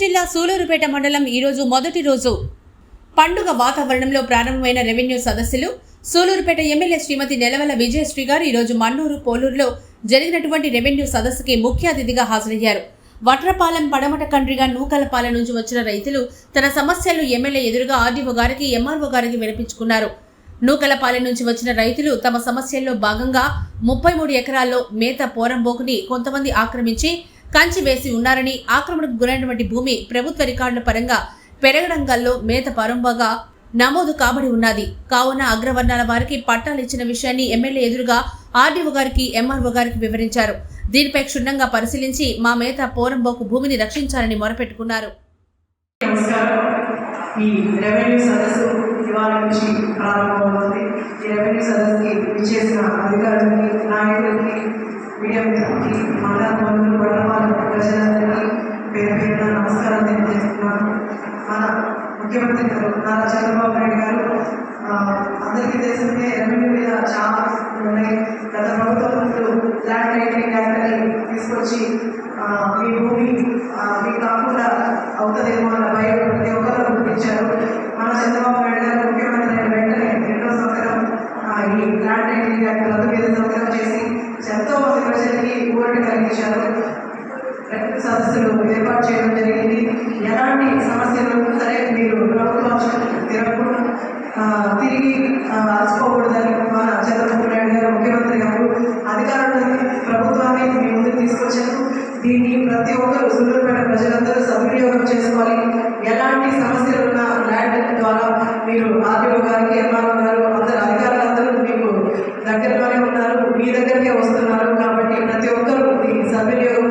జిల్లా సూలూరుపేట మండలం ఈరోజు మొదటి రోజు పండుగ వాతావరణంలో ప్రారంభమైన రెవెన్యూ సదస్సులు సూలూరుపేట ఎమ్మెల్యే శ్రీమతి నెలవల విజయశ్రీ గారు ఈరోజు మన్నూరు పోలూరులో జరిగినటువంటి రెవెన్యూ సదస్సుకి ముఖ్య అతిథిగా హాజరయ్యారు. వట్రపాలెం పడమట కండ్రిగా నూకలపాలెం నుంచి వచ్చిన రైతులు తన సమస్యలు ఎమ్మెల్యే ఎదురుగా ఆర్డీఓ గారికి ఎంఆర్ఓ గారికి వినిపించుకున్నారు. నూకలపాలెం నుంచి వచ్చిన రైతులు తమ సమస్యల్లో భాగంగా 33 ఎకరాల్లో మేత పోరంబోకుని కొంతమంది ఆక్రమించి కంచి వేసి ఉన్నారని, ఆక్రమణకు గురైనటువంటి భూమి ప్రభుత్వ రికార్డుల పరంగా పెరగడంగల్లో మేత పరంబగా నమోదు కాబడి ఉన్నది. కావున అగ్రవర్ణాల వారికి పట్టాలు ఇచ్చిన విషయాన్ని ఎమ్మెల్యే ఎదురుగా ఆర్డీఓ గారికి ఎంఆర్ఓ గారికి వివరించారు. దీనిపై క్షుణ్ణంగా పరిశీలించి మా మేత పోరంబోకు భూమిని రక్షించాలని మొరపెట్టుకున్నారు. ఈ రెవెన్యూ సదస్సు ఇవాళ నుంచి ప్రారంభమవుతుంది. ఈ రెవెన్యూ సదస్సుకి విచ్చేసిన అధికారులకి, నాయకులకి, మీడియా మిత్రులకి, మండలంలోని వడ్రపాలెం ప్రజలందరికీ పేరు పేరున నమస్కారం తెలియజేస్తున్నాను. మన ముఖ్యమంత్రి నారా చంద్రబాబు నాయుడు గారు అందరికీ తెలిసిందే రెవెన్యూ మీద చాలా ఉన్నాయి. గత ప్రభుత్వంలో ల్యాండ్ టైటిలింగ్ యాక్ట్ అని తీసుకొచ్చి మీ భూమి మీకు కాకుండా అవుతుందేమో అన్న భయం ప్రతి ఒక్కరు గుర్తించారు. మన చంద్రబాబు నాయుడు గారు ముఖ్యమంత్రి అయిన వెంటనే 2వ సంవత్సరం ఈ ల్యాండ్ టైటిలింగ్ యాక్ట్ రద్దు మీద సంవత్సరం చేసి ఎంతో మంది ప్రజలకి ఊరట కలిగించారు. సదస్సులు ఏర్పాటు చేయడం జరిగింది. ఎలాంటి సమస్యలు సరే మీరు ప్రభుత్వం తిరిగి అలసిపోకూడదని మన చంద్రబాబు నాయుడు గారు ముఖ్యమంత్రి గారు అధికారులను ప్రభుత్వాన్ని మీ ముందుకు తీసుకొచ్చారు. దీన్ని ప్రతి ఒక్కరు సూలూరుపేట ప్రజలందరూ సద్వినియోగం చేసుకోవాలి. ఎలాంటి సమస్యలు ఉన్న ల్యాండ్ ద్వారా మీరు ఆర్డీఓ గారికి, ఎంఆర్ఓ గారు అందరు అధికారులందరూ మీకు దగ్గరలోనే ఉన్నారు, మీ దగ్గరికే వస్తున్నారు. కాబట్టి ప్రతి ఒక్కరు దీన్ని సద్వినియోగం